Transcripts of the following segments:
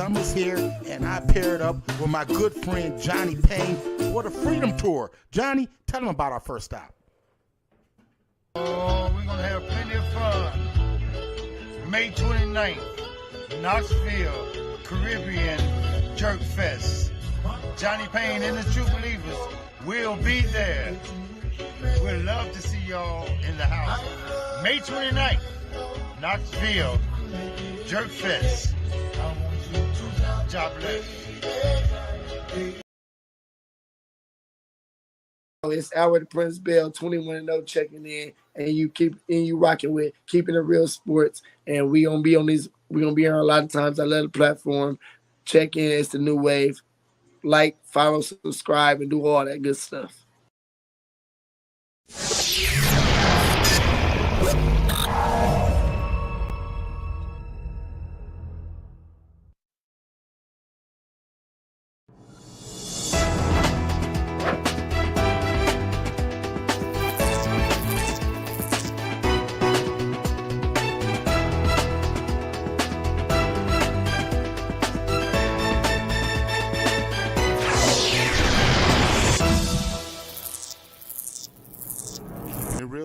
Summer's here, and I paired up with my good friend Johnny Payne for the Freedom Tour. Johnny, tell them about our first stop. Oh, we're going to have plenty of fun. May 29th, Knoxville, Caribbean Jerk Fest. Johnny Payne and the True Believers will be there. We'd love to see y'all in the house. May 29th, Knoxville, Jerk Fest. God bless. It's Albert Prince Bell, 21-0 checking in, and you rocking with Keeping It Real Sports. And we gonna be on these. We're gonna be here a lot of times. I love the platform. Check in. It's the new wave. Like, follow, subscribe, and do all that good stuff.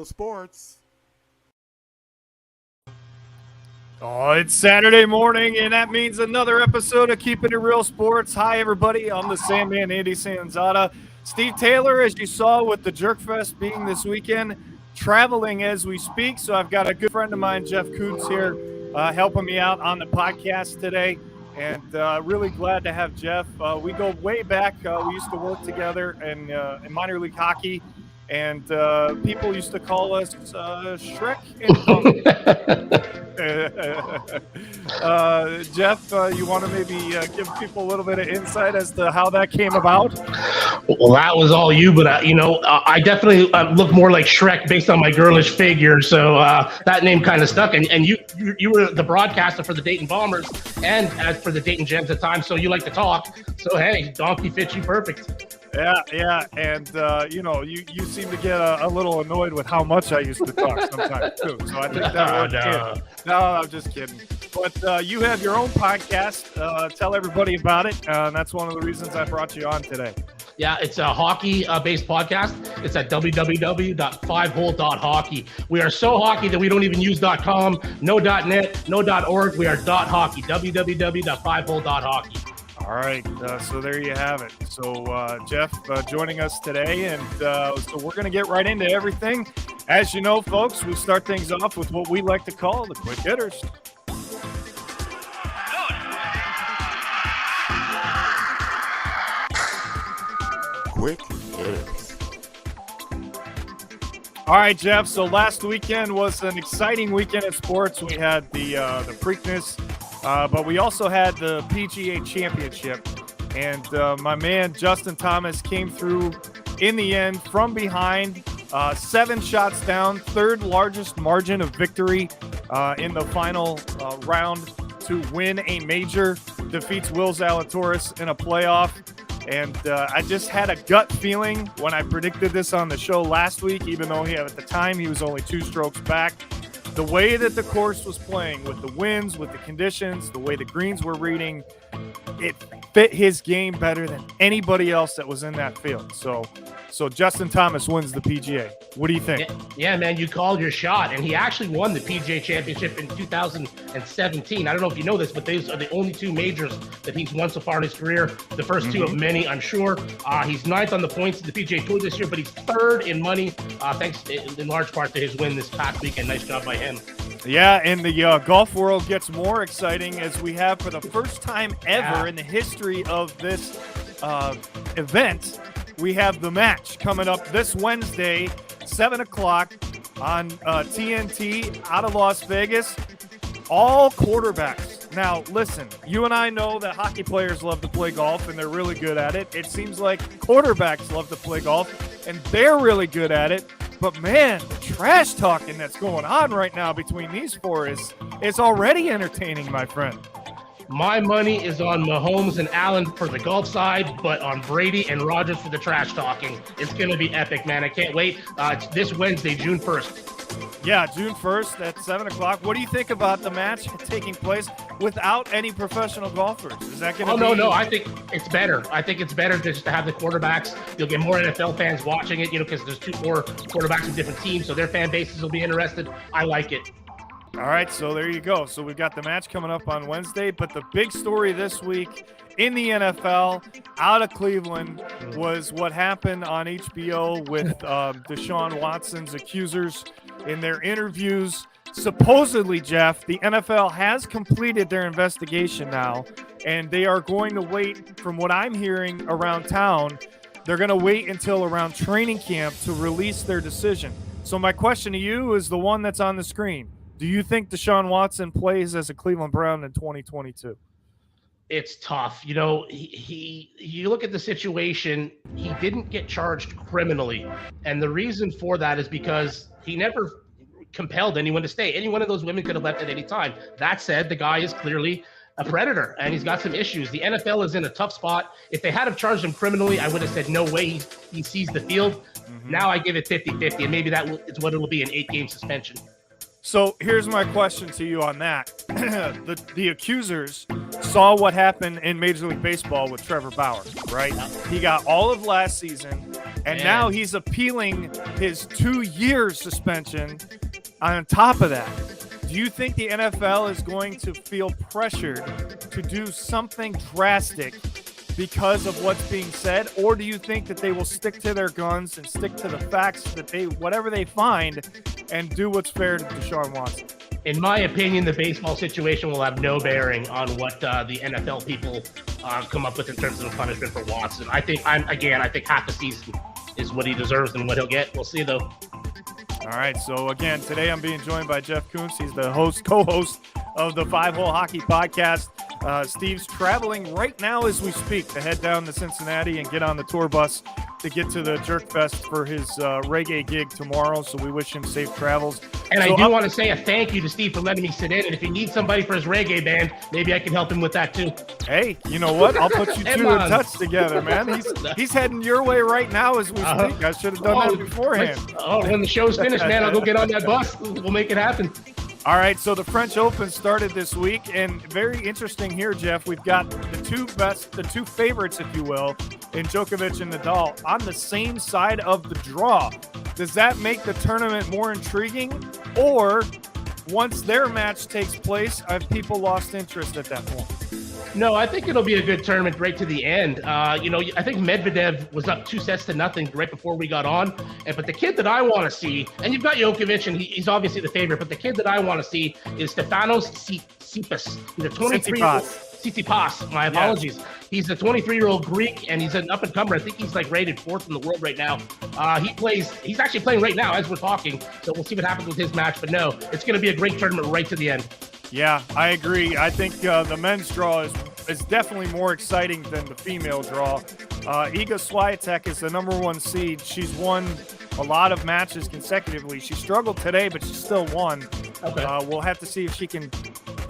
Sports. Oh, it's Saturday morning, and that means another episode of Keeping It Real Sports. Hi, everybody. I'm the Sandman, Andy Sanzata. Steve Taylor, as you saw with the Jerk Fest being this weekend, traveling as we speak. So I've got a good friend of mine, Jeff Koontz, here helping me out on the podcast today. And really glad to have Jeff. We go way back. We used to work together in minor league hockey. And people used to call us Shrek and Jeff, you want to maybe give people a little bit of insight as to how that came about? Well, that was all you, but I definitely look more like Shrek based on my girlish figure, so that name kind of stuck. And you were the broadcaster for the Dayton Bombers and for the Dayton Gems at times, so you like to talk. So hey, Donkey fits you perfect. Yeah, and you seem to get a little annoyed with how much I used to talk sometimes too. So I think that worked. No, I'm just kidding. But you have your own podcast. Tell everybody about it. And that's one of the reasons I brought you on today. Yeah, it's a hockey-based podcast. It's at www.fivehole.hockey. We are so hockey that we don't even use .com, no .net, no .org. We are .hockey, www.fivehole.hockey. All right, so there you have it. So Jeff joining us today, and so we're going to get right into everything. As you know, folks, we start things off with what we like to call the quick hitters. Quick hitters. All right, Jeff. So last weekend was an exciting weekend in sports. We had the Preakness. But we also had the PGA Championship, and my man Justin Thomas came through in the end from behind, 7 shots down, third largest margin of victory in the final round to win a major, defeats Will Zalatoris in a playoff. And I just had a gut feeling when I predicted this on the show last week, even though at the time he was only 2 strokes back. The way that the course was playing, with the winds, with the conditions, the way the greens were reading, it fit his game better than anybody else that was in that field. So Justin Thomas wins the PGA. What do you think? Yeah, man, you called your shot, and he actually won the PGA Championship in 2017. I don't know if you know this, but these are the only 2 majors that he's won so far in his career. The first 2 of many, I'm sure. He's 9th on the points in the PGA Tour this year, but he's 3rd in money, thanks in large part to his win this past weekend. Nice job by him. Yeah, and the golf world gets more exciting as we have, for the first time ever in the history of this event, we have the match coming up this Wednesday, 7 o'clock on TNT out of Las Vegas. All quarterbacks. Now, listen, you and I know that hockey players love to play golf, and they're really good at it. It seems like quarterbacks love to play golf, and they're really good at it. But, man, the trash talking that's going on right now between these 4 is already entertaining, my friend. My money is on Mahomes and Allen for the golf side, but on Brady and Rodgers for the trash talking. It's going to be epic, man. I can't wait. It's this Wednesday, June 1st. Yeah, June 1st at 7 o'clock. What do you think about the match taking place without any professional golfers? Is that going to be... No. I think it's better. I think it's better just to have the quarterbacks. You'll get more NFL fans watching it, because there's 2 more quarterbacks in different teams, so their fan bases will be interested. I like it. All right, so there you go. So we've got the match coming up on Wednesday, but the big story this week in the NFL out of Cleveland was what happened on HBO with Deshaun Watson's accusers in their interviews. Supposedly, Jeff, the NFL has completed their investigation now, and they are going to wait, from what I'm hearing around town, they're going to wait until around training camp to release their decision. So my question to you is the one that's on the screen. Do you think Deshaun Watson plays as a Cleveland Brown in 2022? It's tough. You look at the situation, he didn't get charged criminally. And the reason for that is because he never compelled anyone to stay. Any one of those women could have left at any time. That said, the guy is clearly a predator and he's got some issues. The NFL is in a tough spot. If they had have charged him criminally, I would have said, no way he sees the field. Now I give it 50-50, and maybe that is what it'll be, an 8-game suspension. So here's my question to you on that. The accusers saw what happened in Major League Baseball with Trevor Bauer, right? He got all of last season, and now he's appealing his 2-year suspension on top of that. Do you think the NFL is going to feel pressured to do something drastic because of what's being said, or do you think that they will stick to their guns and stick to the facts that whatever they find, and do what's fair to Deshaun Watson? In my opinion, the baseball situation will have no bearing on what the NFL people come up with in terms of the punishment for Watson. I think half a season is what he deserves and what he'll get. We'll see, though. All right, so again, today I'm being joined by Jeff Kuntz. He's the co-host of the 5-Hole Hockey Podcast. Steve's traveling right now as we speak to head down to Cincinnati and get on the tour bus to get to the Jerk Fest for his reggae gig tomorrow, so we wish him safe travels. And I do want to say a thank you to Steve for letting me sit in, and if he needs somebody for his reggae band, maybe I can help him with that too. Hey, you know what? I'll put you two in touch together, man. He's heading your way right now as we speak. I should have done that beforehand. When the show's finished, man, I'll go get on that bus. We'll make it happen. All right, so the French Open started this week, and very interesting here, Jeff. We've got the two favorites, if you will, in Djokovic and Nadal on the same side of the draw. Does that make the tournament more intriguing, or once their match takes place, have people lost interest at that point? No, I think it'll be a good tournament right to the end. I think Medvedev was up 2-0 right before we got on. But the kid that I want to see, and you've got Djokovic, and he's obviously the favorite, but the kid that I want to see is Stefanos Tsitsipas. He's a 23-year-old. Tsitsipas, my apologies. Yes. He's a 23-year-old Greek, and he's an up-and-comer. I think he's rated 4th in the world right now. He's actually playing right now as we're talking, so we'll see what happens with his match. But no, it's going to be a great tournament right to the end. Yeah, I agree. I think the men's draw is definitely more exciting than the female draw. Iga Swiatek is the number 1 seed. She's won a lot of matches consecutively. She struggled today, but she still won. Okay. We'll have to see if she can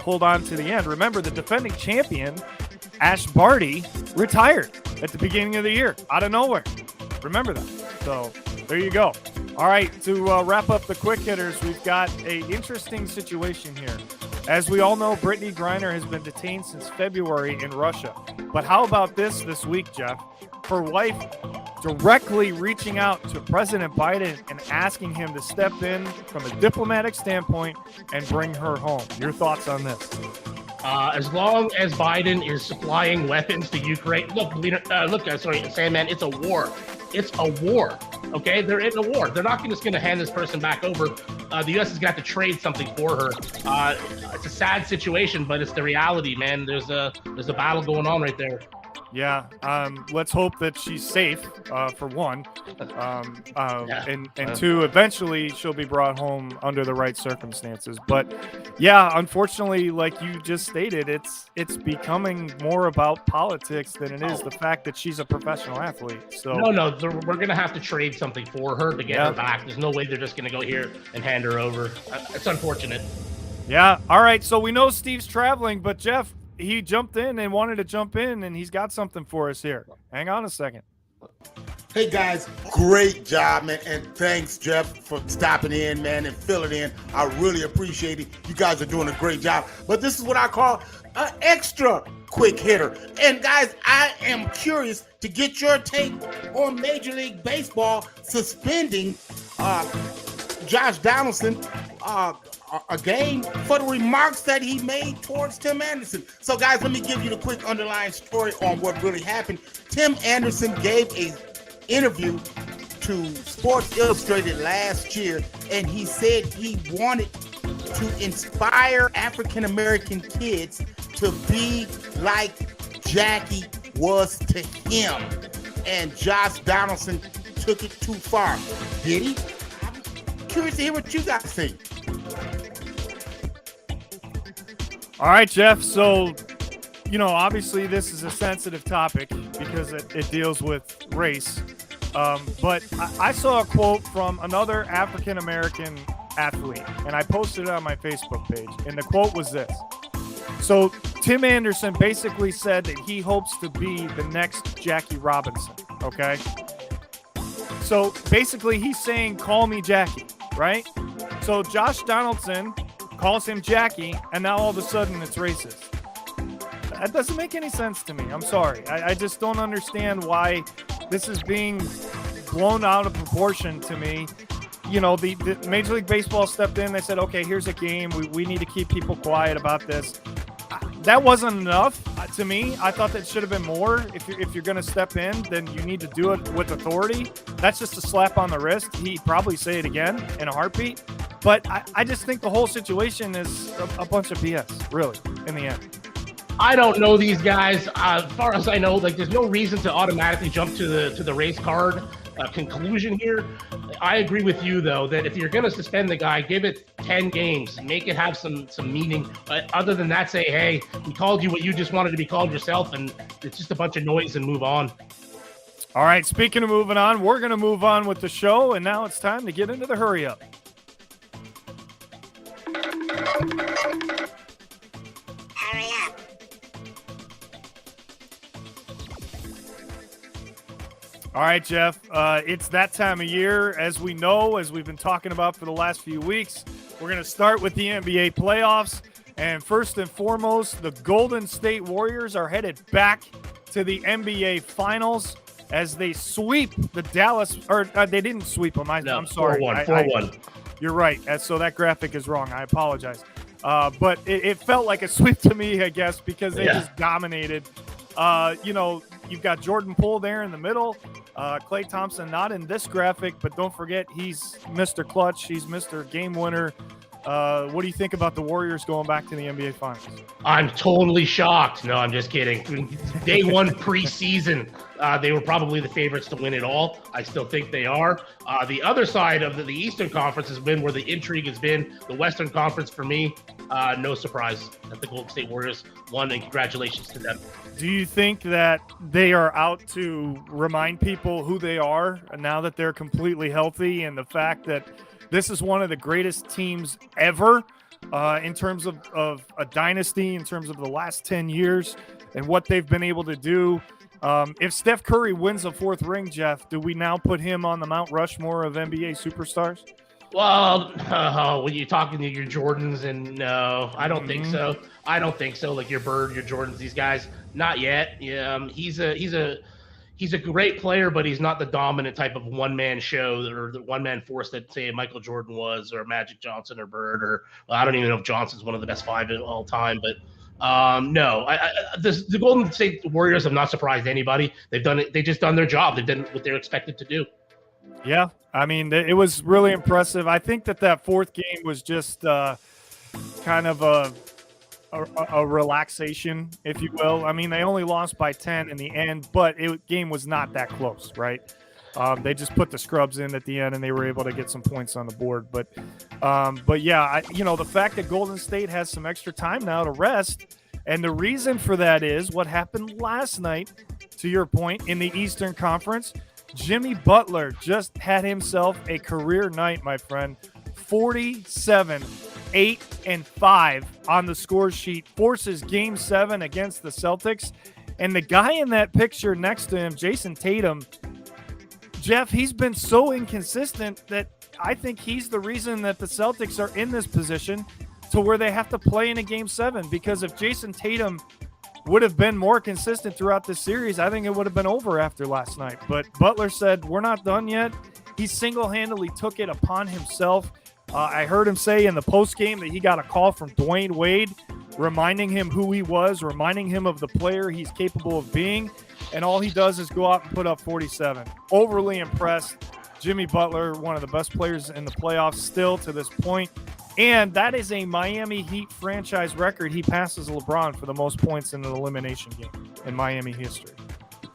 hold on to the end. Remember, the defending champion, Ash Barty, retired at the beginning of the year out of nowhere. Remember that. So there you go. All right, to wrap up the quick hitters, we've got an interesting situation here. As we all know, Brittany Griner has been detained since February in Russia. But how about this week, Jeff? Her wife directly reaching out to President Biden and asking him to step in from a diplomatic standpoint and bring her home. Your thoughts on this? As long as Biden is supplying weapons to Ukraine, Sandman, it's a war. It's a war. Okay, they're in a war. They're not just going to hand this person back over. The U.S. is going to have to trade something for her. It's a sad situation, but it's the reality, man. There's a battle going on right there. Yeah, let's hope that she's safe, for one, and two, eventually she'll be brought home under the right circumstances. But yeah, unfortunately, like you just stated, it's becoming more about politics than it is the fact that she's a professional athlete. So we're gonna have to trade something for her to get her back. There's no way they're just gonna go here and hand her over. It's unfortunate. Yeah. All right. So we know Steve's traveling, but Jeff, he jumped in and wanted to jump in, and he's got something for us here. Hang on a second. Hey guys, great job, man, and thanks, Jeff, for stopping in, man, and filling in. I really appreciate it. You guys are doing a great job. But this is what I call an extra quick hitter. And guys, I am curious to get your take on Major League Baseball suspending Josh Donaldson a game for the remarks that he made towards Tim Anderson. So guys, let me give you the quick underlying story on what really happened. Tim Anderson gave a interview to Sports Illustrated last year, and he said he wanted to inspire African-American kids to be like Jackie was to him. And Josh Donaldson took it too far. Did he? I'm curious to hear what you guys think. All right, Jeff. So, obviously this is a sensitive topic because it deals with race. But I saw a quote from another African-American athlete, and I posted it on my Facebook page. And the quote was this. So Tim Anderson basically said that he hopes to be the next Jackie Robinson, okay? So basically he's saying, call me Jackie, right? So Josh Donaldson calls him Jackie, and now all of a sudden it's racist. That doesn't make any sense to me. I'm sorry. I just don't understand why this is being blown out of proportion to me. The Major League Baseball stepped in. They said, okay, here's a game. We need to keep people quiet about this. That wasn't enough to me. I thought that should have been more. If you're going to step in, then you need to do it with authority. That's just a slap on the wrist. He'd probably say it again in a heartbeat. But I just think the whole situation is a bunch of BS, really, in the end. I don't know these guys. As far as I know, there's no reason to automatically jump to the race card conclusion here. I agree with you, though, that if you're going to suspend the guy, give it 10 games, make it have some meaning. But other than that, say, hey, we called you what you just wanted to be called yourself, and it's just a bunch of noise, and move on. All right, speaking of moving on, we're going to move on with the show, and now it's time to get into the hurry up. Hurry up. All right, Jeff, it's that time of year. As we know, as we've been talking about for the last few weeks, we're going to start with the NBA playoffs. And first and foremost, the Golden State Warriors are headed back to the NBA Finals as they sweep the Dallas, or they didn't sweep them. I'm sorry. 4-1. You're right. So that graphic is wrong. I apologize. But it felt like a sweep to me, I guess, because they just dominated. You've got Jordan Poole there in the middle. Klay Thompson not in this graphic, but don't forget he's Mr. Clutch. He's Mr. Game Winner. What do you think about the Warriors going back to the NBA Finals? I'm totally shocked. No, I'm just kidding. Day one preseason, they were probably the favorites to win it all. I still think they are. The other side of the Eastern Conference has been where the intrigue has been. The Western Conference, for me, no surprise that the Golden State Warriors won, and congratulations to them. Do you think that they are out to remind people who they are now that they're completely healthy, and the fact that this is one of the greatest teams ever in terms of a dynasty, in terms of the last 10 years and what they've been able to do? If Steph Curry wins a fourth ring, Jeff, do we now put him on the Mount Rushmore of NBA superstars? Well, when you're talking to your Jordans, and no, I don't think so. I don't think so. Like your Bird, your Jordans, these guys, not yet. He's a great player, but he's not the dominant type of one-man show or the one-man force that, say, Michael Jordan was, or Magic Johnson or Bird, or I don't even know if Johnson's one of the best five of all time. But no, the Golden State Warriors have not surprised anybody. They've done it. They just done their job. They've done what they're expected to do. Yeah, I mean, it was really impressive. I think that fourth game was just kind of a relaxation, if you will. I mean, they only lost by 10 in the end, but game was not that close, right? They just put the scrubs in at the end, and they were able to get some points on the board. But yeah, the fact that Golden State has some extra time now to rest, and the reason for that is what happened last night, to your point, in the Eastern Conference. Jimmy Butler just had himself a career night, my friend. 47, 8, and 5 on the score sheet, forces Game 7 against the Celtics. And the guy in that picture next to him, Jason Tatum, Jeff, he's been so inconsistent that I think he's the reason that the Celtics are in this position to where they have to play in a Game 7, because if Jason Tatum would have been more consistent throughout this series, I think it would have been over after last night. But Butler said, we're not done yet. He single-handedly took it upon himself. I heard him say in the postgame that he got a call from Dwayne Wade reminding him who he was, reminding him of the player he's capable of being, and all he does is go out and put up 47. Overly impressed. Jimmy Butler, one of the best players in the playoffs still to this point. And that is a Miami Heat franchise record. He passes LeBron for the most points in an elimination game in Miami history.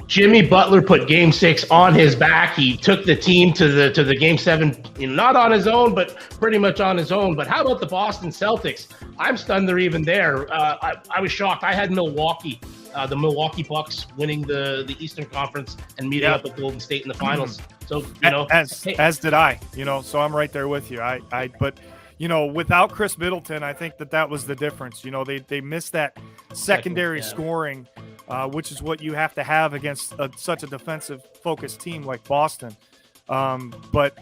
Jimmy Butler put Game 6 on his back. He took the team to the Game 7, not on his own, but pretty much on his own. But how about the Boston Celtics? I'm stunned they're even there. I was shocked. I had Milwaukee, the Milwaukee Bucks winning the Eastern Conference and meeting up with Golden State in the finals. So, as did I, so I'm right there with you. But without Chris Middleton, I think that was the difference. They missed that secondary scoring, which is what you have to have against such a defensive-focused team like Boston. But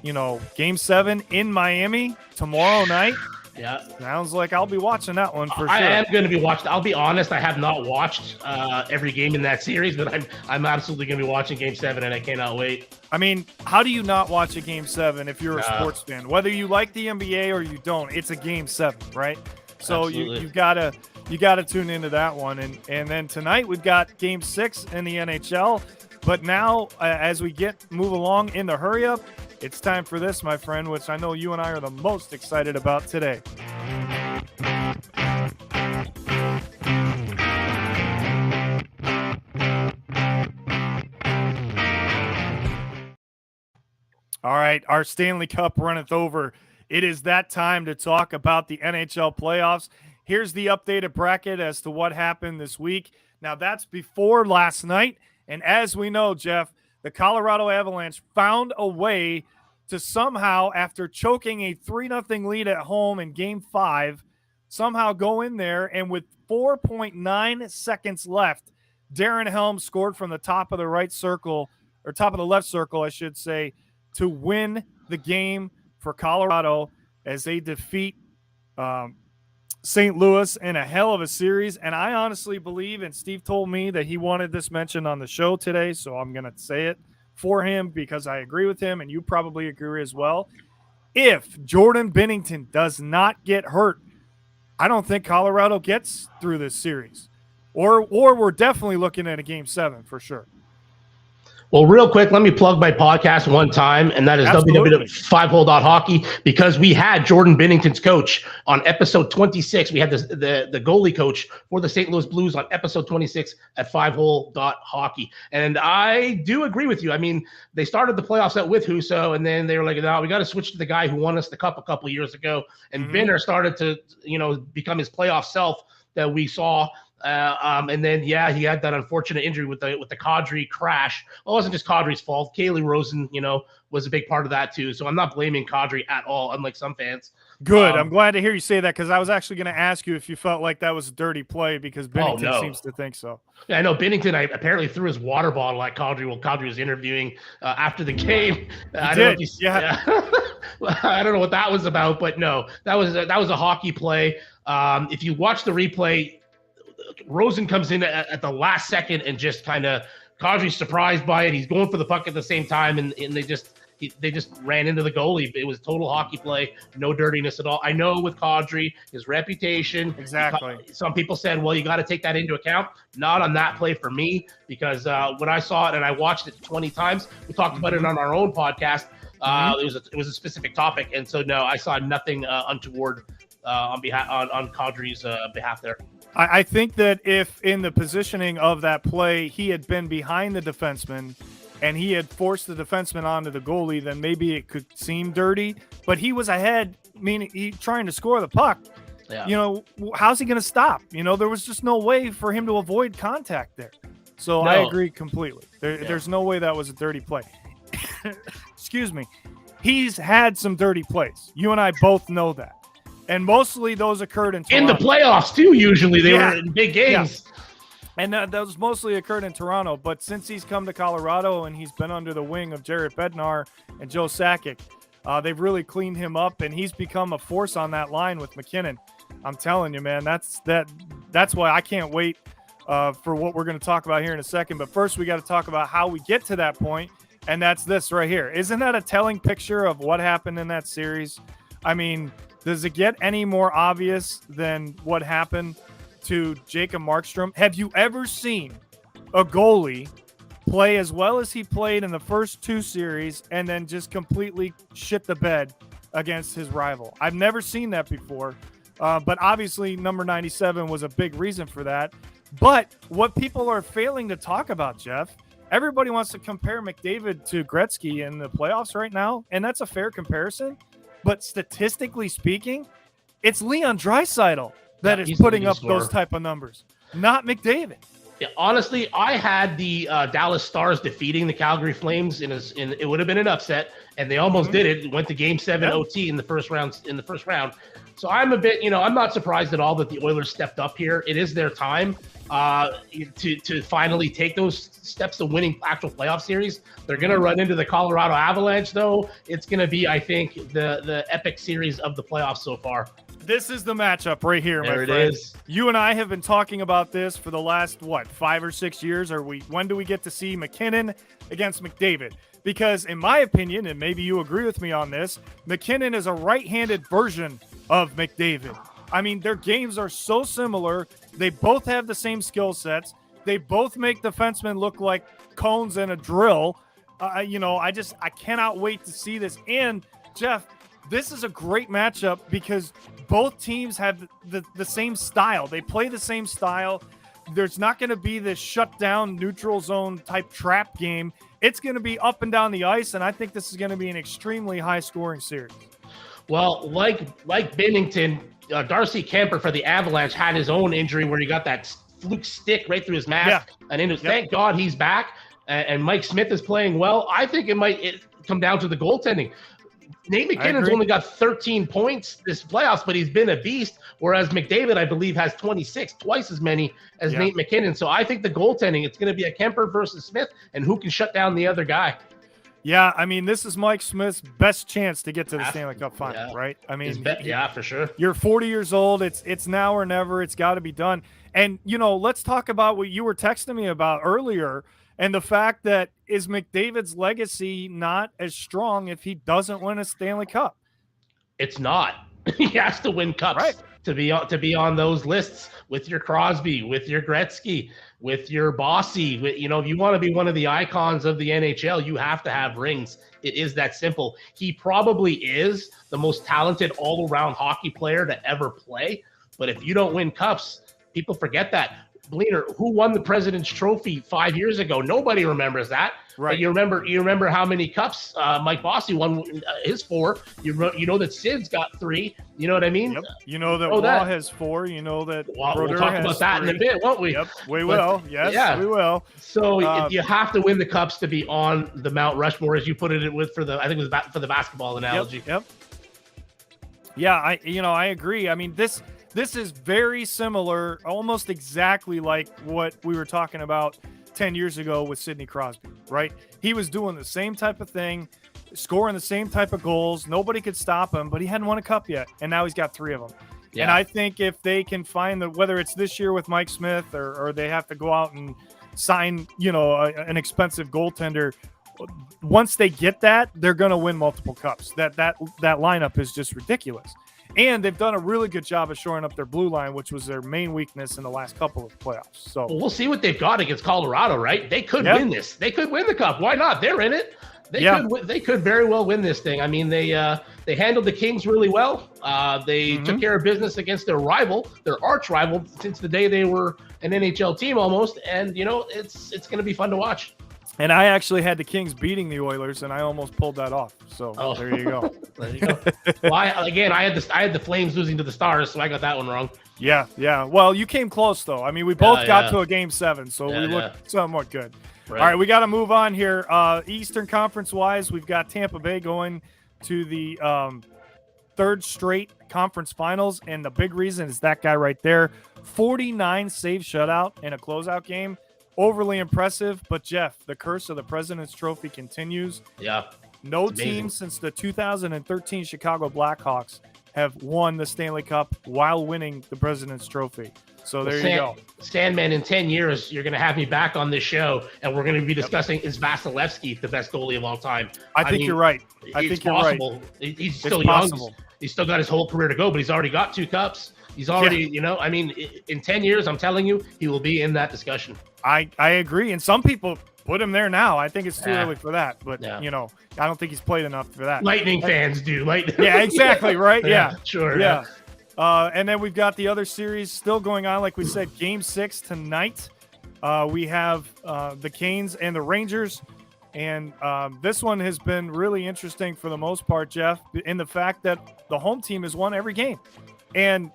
Game 7 in Miami tomorrow night. Yeah, sounds like I'll be watching that one for sure. I am going to be watching. I'll be honest, I have not watched every game in that series, but I'm absolutely going to be watching Game 7, and I cannot wait. I mean, how do you not watch a Game 7 if you're a sports fan? Whether you like the NBA or you don't, it's a Game 7, right? So you gotta tune into that one, and then tonight we've got Game 6 in the NHL. But now, as we move along in the hurry up, it's time for this, my friend, which I know you and I are the most excited about today. All right, our Stanley Cup runneth over. It is that time to talk about the NHL playoffs. Here's the updated bracket as to what happened this week. Now, that's before last night. And as we know, Jeff, the Colorado Avalanche found a way to somehow, after choking a 3-0 lead at home in Game 5, somehow go in there, and with 4.9 seconds left, Darren Helm scored from the top of the right circle, or top of the left circle, I should say, to win the game for Colorado as they defeat St. Louis in a hell of a series. And I honestly believe, and Steve told me that he wanted this mentioned on the show today, so I'm going to say it for him because I agree with him, and you probably agree as well. If Jordan Binnington does not get hurt, I don't think Colorado gets through this series. Or we're definitely looking at a Game 7 for sure. Well, real quick, let me plug my podcast one time, and that is www.5hole.hockey, because we had Jordan Binnington's coach on episode 26. We had the goalie coach for the St. Louis Blues on episode 26 at 5hole.hockey. And I do agree with you. I mean, they started the playoffs out with Husso, and then they were like, no, we got to switch to the guy who won us the cup a couple years ago. And Binner started to, become his playoff self that we saw. And then, he had that unfortunate injury with the Kadri crash. Well, it wasn't just Kadri's fault. Kaylee Rosen, was a big part of that too. So I'm not blaming Kadri at all, unlike some fans. Good. I'm glad to hear you say that, because I was actually going to ask you if you felt like that was a dirty play, because Binnington seems to think so. Yeah, I know Binnington apparently threw his water bottle at Kadri while Kadri was interviewing after the game. I don't know what that was about, but no, that was a hockey play. If you watch the replay, Rosen comes in at the last second and just kind of Kadri's surprised by it. He's going for the puck at the same time, and they just ran into the goalie. It was total hockey play, no dirtiness at all. I know with Kadri, his reputation. Exactly. Some people said, well, you got to take that into account. Not on that play for me, because when I saw it and I watched it 20 times, we talked about it on our own podcast. It was a specific topic, and so no, I saw nothing untoward on Kadri's behalf there. I think that if in the positioning of that play, he had been behind the defenseman and he had forced the defenseman onto the goalie, then maybe it could seem dirty. But he was ahead, meaning he trying to score the puck. Yeah. How's he going to stop? There was just no way for him to avoid contact there. So I agree completely. There's no way that was a dirty play. Excuse me. He's had some dirty plays. You and I both know that. And mostly those occurred in Toronto. In the playoffs, too, usually. They were in big games. And that was mostly occurred in Toronto. But since he's come to Colorado and he's been under the wing of Jared Bednar and Joe Sakic, they've really cleaned him up, and he's become a force on that line with McKinnon. I'm telling you, man, that's why I can't wait for what we're going to talk about here in a second. But first, we got to talk about how we get to that point, and that's this right here. Isn't that a telling picture of what happened in that series? I mean, does it get any more obvious than what happened to Jacob Markstrom? Have you ever seen a goalie play as well as he played in the first two series and then just completely shit the bed against his rival? I've never seen that before, but obviously number 97 was a big reason for that. But what people are failing to talk about, Jeff, everybody wants to compare McDavid to Gretzky in the playoffs right now, and that's a fair comparison. But statistically speaking, it's Leon Draisaitl that is putting up those type of numbers, not McDavid. Yeah, honestly, I had the Dallas Stars defeating the Calgary Flames in it would have been an upset, and they almost did it. Went to Game 7 OT in the first round. So I'm a bit, I'm not surprised at all that the Oilers stepped up here. It is their time to finally take those steps to winning actual playoff series. They're going to run into the Colorado Avalanche, though. It's going to be, I think, the epic series of the playoffs so far. This is the matchup right here, my friend. It is. You and I have been talking about this for the last, 5 or 6 years? When do we get to see McKinnon against McDavid? Because in my opinion, and maybe you agree with me on this, McKinnon is a right-handed version of McDavid. I mean, their games are so similar. They both have the same skill sets. They both make defensemen look like cones in a drill. I cannot wait to see this. And, Jeff, this is a great matchup because both teams have the same style. They play the same style. There's not going to be this shutdown neutral zone type trap game. It's going to be up and down the ice, and I think this is going to be an extremely high-scoring series. Well, like Bennington, Darcy Kemper for the Avalanche had his own injury where he got that fluke stick right through his mask. Yeah. Thank God he's back, and Mike Smith is playing well. I think it might come down to the goaltending. Nate McKinnon's only got 13 points this playoffs, but he's been a beast, whereas McDavid, I believe, has 26, twice as many as Nate McKinnon. So I think the goaltending, it's going to be a Kemper versus Smith, and who can shut down the other guy. Yeah, I mean, this is Mike Smith's best chance to get to the Stanley Cup final, right? I mean, for sure. You're 40 years old. It's now or never. It's got to be done. And, let's talk about what you were texting me about earlier, and the fact that is McDavid's legacy not as strong if he doesn't win a Stanley Cup? It's not. He has to win cups to be on those lists with your Crosby, with your Gretzky, with your Bossy. If you want to be one of the icons of the NHL, you have to have rings. It is that simple. He probably is the most talented all-around hockey player to ever play. But if you don't win cups, people forget that. Bleeder, who won the President's Trophy 5 years ago? Nobody remembers that. Right. But you remember how many cups Mike Bossy won his 4. You know that Sid's got 3. You know what I mean? Yep. You know that Wall has 4. You know that we'll talk about that 3. In a bit, won't we? Yep, we will. Yes, we will. So you have to win the cups to be on the Mount Rushmore, as you put it with for the basketball analogy. Yep. Yeah, I agree. I mean, this is very similar, almost exactly like what we were talking about 10 years ago with Sidney Crosby, right? He was doing the same type of thing, scoring the same type of goals. Nobody could stop him, but he hadn't won a cup yet, and now he's got 3 of them. Yeah. And I think if they can find whether it's this year with Mike Smith or they have to go out and sign, an expensive goaltender, once they get that, they're going to win multiple cups. That lineup is just ridiculous. And they've done a really good job of shoring up their blue line, which was their main weakness in the last couple of playoffs. So we'll see what they've got against Colorado, right? They could win this. They could win the cup. Why not? They're in it. They could very well win this thing. I mean, they handled the Kings really well. They took care of business against their rival, their arch rival, since the day they were an NHL team almost. And it's going to be fun to watch. And I actually had the Kings beating the Oilers, and I almost pulled that off. So there you go. There you go. Well, I had the Flames losing to the Stars, so I got that one wrong. Yeah. Well, you came close though. I mean, we both got to a Game 7, so we looked somewhat good. Right. All right, we got to move on here. Eastern Conference wise, we've got Tampa Bay going to the third straight conference finals, and the big reason is that guy right there. 49 save shutout in a closeout game. Overly impressive, but Jeff, the curse of the President's Trophy continues. Yeah. No It's amazing. team since the 2013 Chicago Blackhawks have won the Stanley Cup while winning the President's Trophy. So there you go. Sandman, in 10 years, you're going to have me back on this show, and we're going to be discussing, is Vasilevsky the best goalie of all time? I think you're right. I think you're right. He's still It's young. possible. He's still got his whole career to go, but he's already got 2 cups. He's already, in 10 years, I'm telling you, he will be in that discussion. I agree. And some people put him there now. I think it's too early for that. But, I don't think he's played enough for that. Lightning fans do. Yeah, exactly, right? Yeah. Sure. Yeah. And then we've got the other series still going on. Like we said, Game 6 tonight. We have the Canes and the Rangers. And this one has been really interesting for the most part, Jeff, in the fact that the home team has won every game. And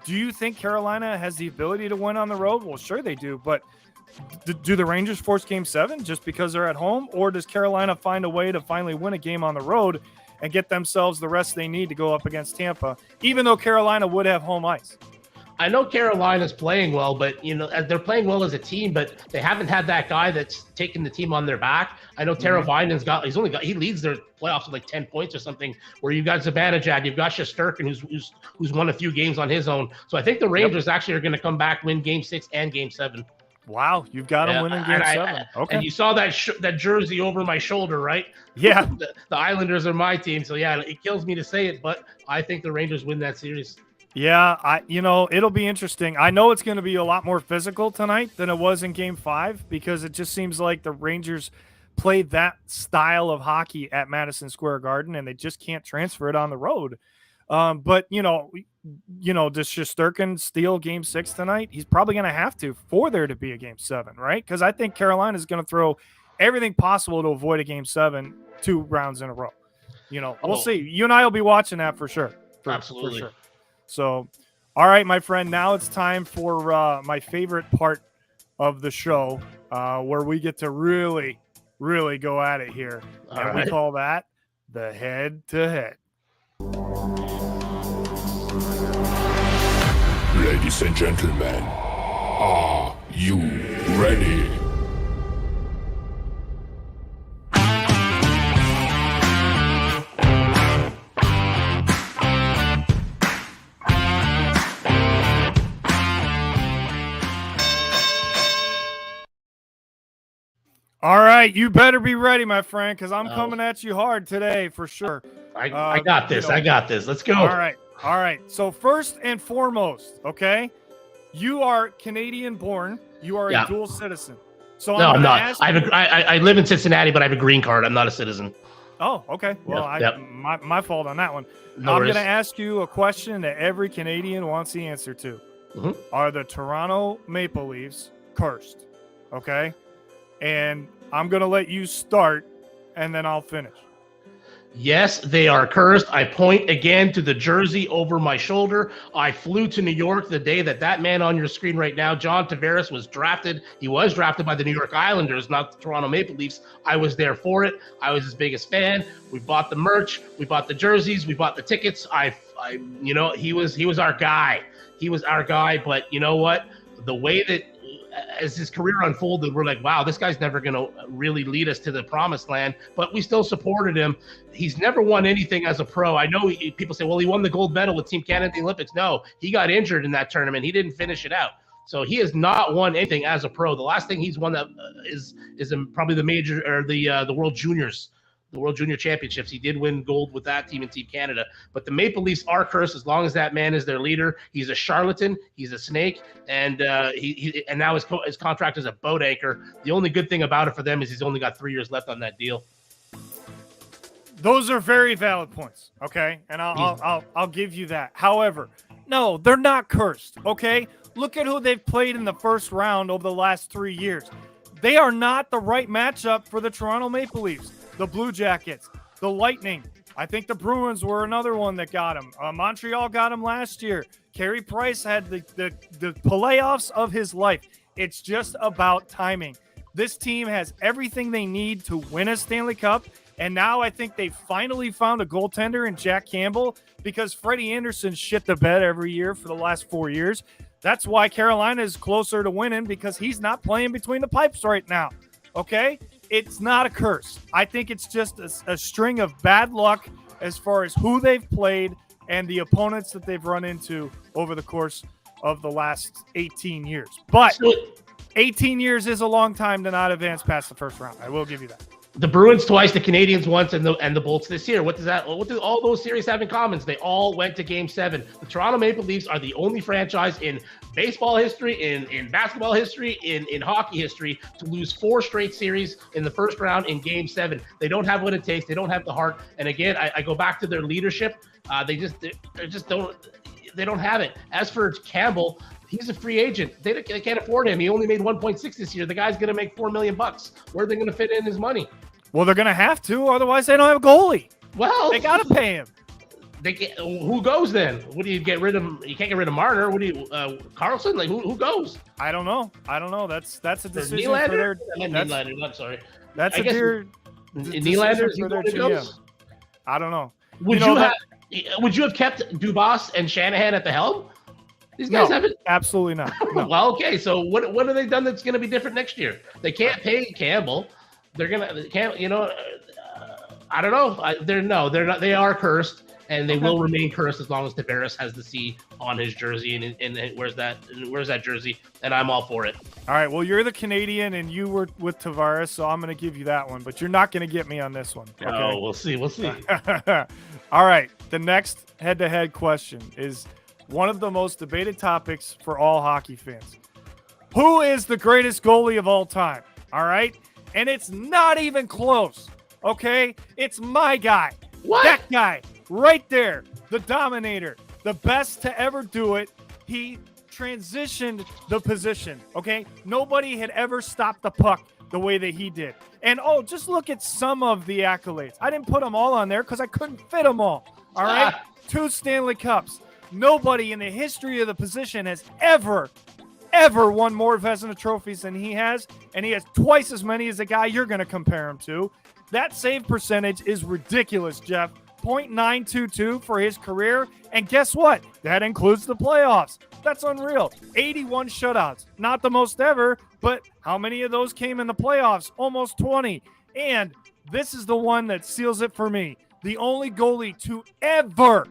do you think Carolina has the ability to win on the road? Well, sure they do. But do the Rangers force Game 7 just because they're at home? Or does Carolina find a way to finally win a game on the road and get themselves the rest they need to go up against Tampa, even though Carolina would have home ice? I know Carolina's playing well, but they're playing well as a team, but they haven't had that guy that's taken the team on their back. I know Tara Vinan's he leads their playoffs with like 10 points or something, where you've got Zibanejad, you've got Shesterkin, who's won a few games on his own. So I think the Rangers actually are going to come back, win Game 6 and Game 7. Wow, you've got them winning Game 7. Okay. And you saw that jersey over my shoulder, right? Yeah. The Islanders are my team, so yeah, it kills me to say it, but I think the Rangers win that series. Yeah, it'll be interesting. I know it's going to be a lot more physical tonight than it was in Game 5 because it just seems like the Rangers played that style of hockey at Madison Square Garden and they just can't transfer it on the road. But does Shesterkin steal Game 6 tonight? He's probably going to have to for there to be a Game 7, right? Because I think Carolina is going to throw everything possible to avoid a Game 7 2 rounds in a row. We'll see. You and I will be watching that for sure. Absolutely. For sure. So, all right, my friend, now it's time for my favorite part of the show where we get to really, really go at it here. And we call that the head-to-head. Ladies and gentlemen, are you ready? All right, you better be ready, my friend, because I'm coming at you hard today for sure. I got this. I got this. Let's go. All right. So first and foremost, okay, you are Canadian born. You are a dual citizen. So no, I'm not. I live in Cincinnati, but I have a green card. I'm not a citizen. Oh, okay. Well, my fault on that one. No I'm worries. going to ask you a question that every Canadian wants the answer to. Mm-hmm. Are the Toronto Maple Leafs cursed? Okay. And I'm going to let you start, and then I'll finish. Yes, they are cursed. I point again to the jersey over my shoulder. I flew to New York the day that man on your screen right now, John Tavares, was drafted. He was drafted by the New York Islanders, not the Toronto Maple Leafs. I was there for it. I was his biggest fan. We bought the merch. We bought the jerseys. We bought the tickets. He was our guy. He was our guy. But you know what? The way that as his career unfolded, we're like, wow, this guy's never going to really lead us to the promised land, but we still supported him. He's never won anything as a pro. I know people say, well, he won the gold medal with Team Canada at the Olympics. No, he got injured in that tournament. He didn't finish it out. So he has not won anything as a pro. The last thing he's won that is probably the major or the World Juniors. The World Junior Championships. He did win gold with that team in Team Canada. But the Maple Leafs are cursed as long as that man is their leader. He's a charlatan. He's a snake. And and now his contract is a boat anchor. The only good thing about it for them is he's only got 3 years left on that deal. Those are very valid points, okay? And I'll give you that. However, no, they're not cursed, okay? Look at who they've played in the first round over the last 3 years. They are not the right matchup for the Toronto Maple Leafs. The Blue Jackets, the Lightning. I think the Bruins were another one that got him. Montreal got him last year. Carey Price had the playoffs of his life. It's just about timing. This team has everything they need to win a Stanley Cup, And now I think they finally found a goaltender in Jack Campbell because Freddie Anderson shit the bed every year for the last 4 years. That's why Carolina is closer to winning because he's not playing between the pipes right now. Okay? It's not a curse. I think it's just a string of bad luck as far as who they've played and the opponents that they've run into over the course of the last 18 years. But 18 years is a long time to not advance past the first round. I will give you that. The Bruins twice, the Canadians once, and the Bolts this year. What do all those series have in common? They all went to Game 7. The Toronto Maple Leafs are the only franchise in baseball history, in basketball history, in hockey history to lose 4 straight series in the first round in Game 7. They don't have what it takes. They don't have the heart. And again, I go back to their leadership. They don't have it. As for Campbell, he's a free agent. They can't afford him. He only made 1.6 this year. The guy's going to make $4 million. Where are they going to fit in his money? Well, they're going to have to. Otherwise, they don't have a goalie. Well, they got to pay him. Who goes then? What do you get rid of? You can't get rid of Marner. What do you Carlson? Like who goes? I don't know. That's a decision Nylander? for their. Nylander. I'm sorry. That's a Nylander for their GM. I don't know. Would you have kept Dubas and Shanahan at the helm? These guys haven't. Absolutely not. No. Well, okay. So what have they done that's going to be different next year? They can't pay Campbell. I don't know. They're not. They are cursed, and they will remain cursed as long as Tavares has the C on his jersey. And where's that jersey? And I'm all for it. All right. Well, you're the Canadian, and you were with Tavares, so I'm going to give you that one. But you're not going to get me on this one. Okay? Oh, we'll see. All right. The next head-to-head question is one of the most debated topics for all hockey fans. Who is the greatest goalie of all time? All right. And it's not even close, okay? It's my guy. What? That guy right there, the Dominator, the best to ever do it. He transitioned the position, okay? Nobody had ever stopped the puck the way that he did. And, just look at some of the accolades. I didn't put them all on there because I couldn't fit them all right? 2 Stanley Cups. Nobody in the history of the position has ever won more Vezina trophies than he has, and he has twice as many as the guy you're going to compare him to. That save percentage is ridiculous, Jeff. .922 for his career, and guess what? That includes the playoffs. That's unreal. 81 shutouts. Not the most ever, but how many of those came in the playoffs? Almost 20. And this is the one that seals it for me. The only goalie to ever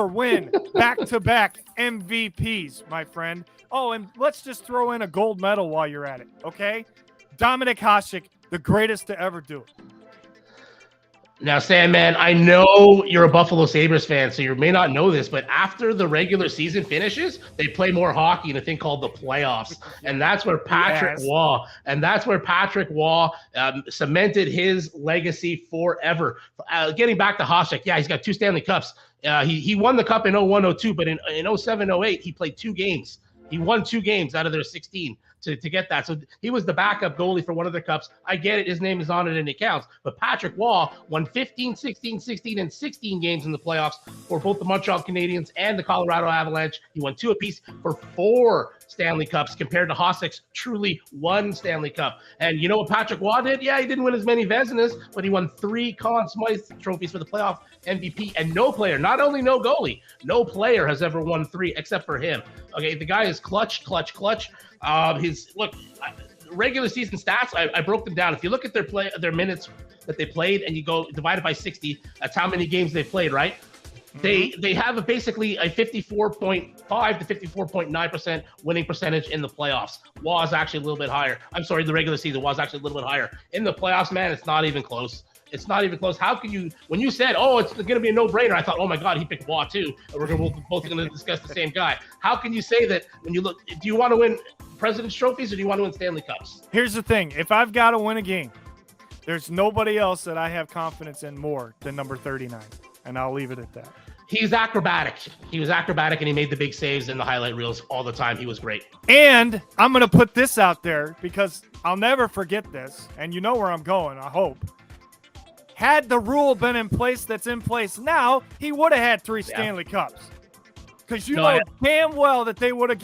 win back-to-back MVPs, my friend. Oh, and let's just throw in a gold medal while you're at it, okay? Dominik Hasek, the greatest to ever do it. Now, Sandman, I know you're a Buffalo Sabres fan, so you may not know this, but after the regular season finishes, they play more hockey in a thing called the playoffs. And that's where Patrick Waugh cemented his legacy forever. Getting back to Hasek, he's got 2 Stanley Cups. He won the cup in 01-02, but in 07-08, he played 2 games. He won 2 games out of their 16 to get that. So he was the backup goalie for one of their cups. I get it. His name is on it and it counts. But Patrick Waugh won 15, 16, 16, and 16 games in the playoffs for both the Montreal Canadiens and the Colorado Avalanche. He won 2 apiece for 4 Stanley Cups compared to Hasek's truly 1 Stanley Cup. And you know what Patrick Waugh did? Yeah, he didn't win as many Vezinas, but he won 3 Conn Smythe trophies for the playoff MVP. And no player, not only no goalie, no player has ever won 3 except for him. Okay, the guy is clutch. Regular season stats, I broke them down. If you look at their minutes that they played and you go divide it by 60, that's how many games they played, right? They have basically a 54.5 to 54.9% winning percentage in the playoffs. Waugh is actually a little bit higher. I'm sorry, the regular season Waugh is actually a little bit higher. In the playoffs, man, it's not even close. It's not even close. How can you, when you said, it's going to be a no-brainer, I thought, oh my God, he picked Waugh too. And we're both going to discuss the same guy. How can you say that when you look, do you want to win President's trophies or do you want to win Stanley Cups? Here's the thing. If I've got to win a game, there's nobody else that I have confidence in more than number 39. And I'll leave it at that. He's acrobatic. He was acrobatic and he made the big saves in the highlight reels all the time. He was great. And I'm going to put this out there because I'll never forget this. And you know where I'm going, I hope. Had the rule been in place that's in place now, he would have had 3 Stanley Cups. Because damn well that they would have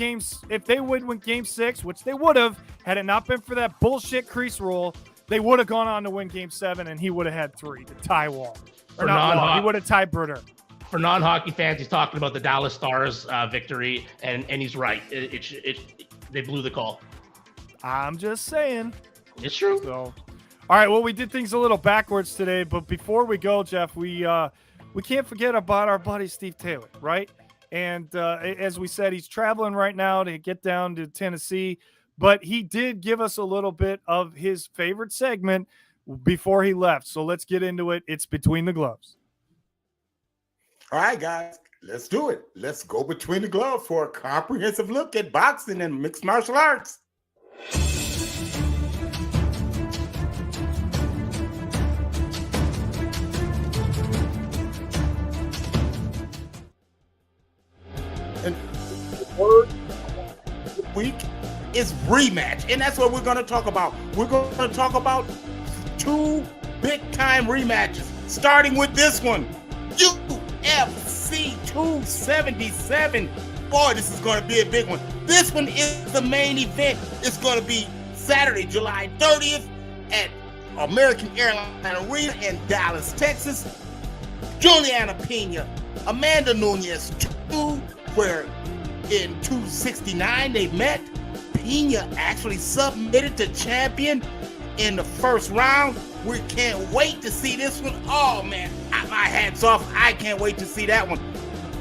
if they would win Game 6, which they would have, had it not been for that bullshit crease rule, they would have gone on to win Game 7, and he would have had 3 to tie Wall. Or For not Wall. non-hockey- He would have tied Bruder. For non-hockey fans, he's talking about the Dallas Stars victory, and he's right. They blew the call. I'm just saying. It's true. So, all right. Well, we did things a little backwards today, but before we go, Jeff, we can't forget about our buddy Steve Taylor, right? And as we said, he's traveling right now to get down to Tennessee, but he did give us a little bit of his favorite segment before he left. So let's get into it. It's Between the Gloves. All right, guys, let's do it. Let's go between the gloves for a comprehensive look at boxing and mixed martial arts. And the word of the week is rematch, and that's what we're going to talk about. We're going to talk about 2 big-time rematches, starting with this one. UFC 277. Boy, this is going to be a big one. This one is the main event. It's going to be Saturday, July 30th at American Airlines Arena in Dallas, Texas. Juliana Pena, Amanda Nunes 2, where in 269 they met. Pena actually submitted to champion in the first round. We can't wait to see this one. Oh, man, my hat's off. I can't wait to see that one.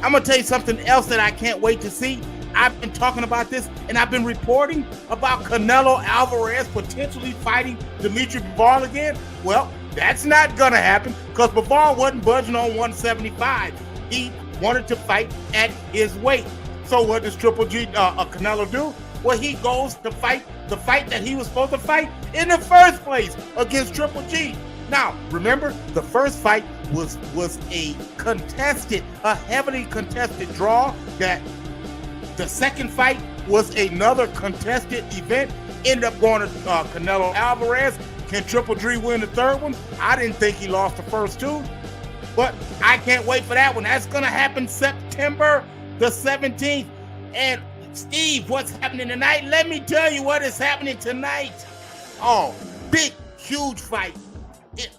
I'm going to tell you something else that I can't wait to see. I've been talking about this, and I've been reporting about Canelo Alvarez potentially fighting Dimitri Bivol again. Well, that's not going to happen because Bivol wasn't budging on 175. He wanted to fight at his weight. So what does Triple G, Canelo do? Well, he goes to fight the fight that he was supposed to fight in the first place against Triple G. Now, remember, the first fight was a heavily contested draw. That the second fight was another contested event. Ended up going to Canelo Alvarez. Can Triple G win the third one? I didn't think he lost the first 2, but I can't wait for that one. That's going to happen September the 17th. And Steve, what's happening tonight? Let me tell you what is happening tonight. Oh, big, huge fight.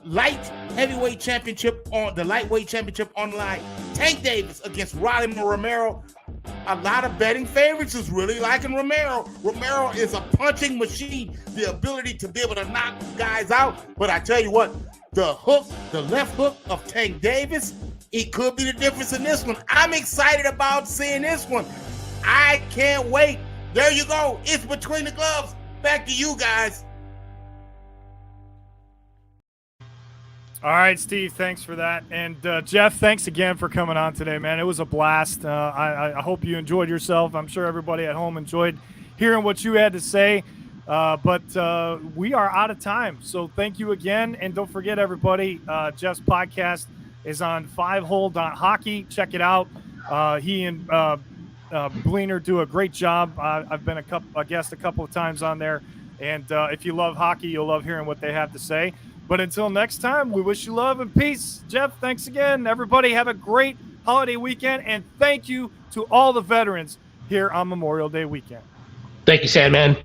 Lightweight championship on the line. Tank Davis against Rolly Romero. A lot of betting favorites is really liking Romero. Romero is a punching machine, the ability to be able to knock guys out. But I tell you what, the left hook of Tank Davis, it could be the difference in this one. I'm excited about seeing this one. I can't wait. There you go. It's Between the Gloves. Back to you guys. All right, Steve, thanks for that. And Jeff, thanks again for coming on today, man. It was a blast. I hope you enjoyed yourself. I'm sure everybody at home enjoyed hearing what you had to say. But we are out of time. So thank you again. And don't forget, everybody, Jeff's podcast is on 5hole.hockey. Check it out. He and Bleener do a great job. I've been a guest a couple of times on there. And if you love hockey, you'll love hearing what they have to say. But until next time, we wish you love and peace. Jeff, thanks again. Everybody have a great holiday weekend. And thank you to all the veterans here on Memorial Day weekend. Thank you, Sandman.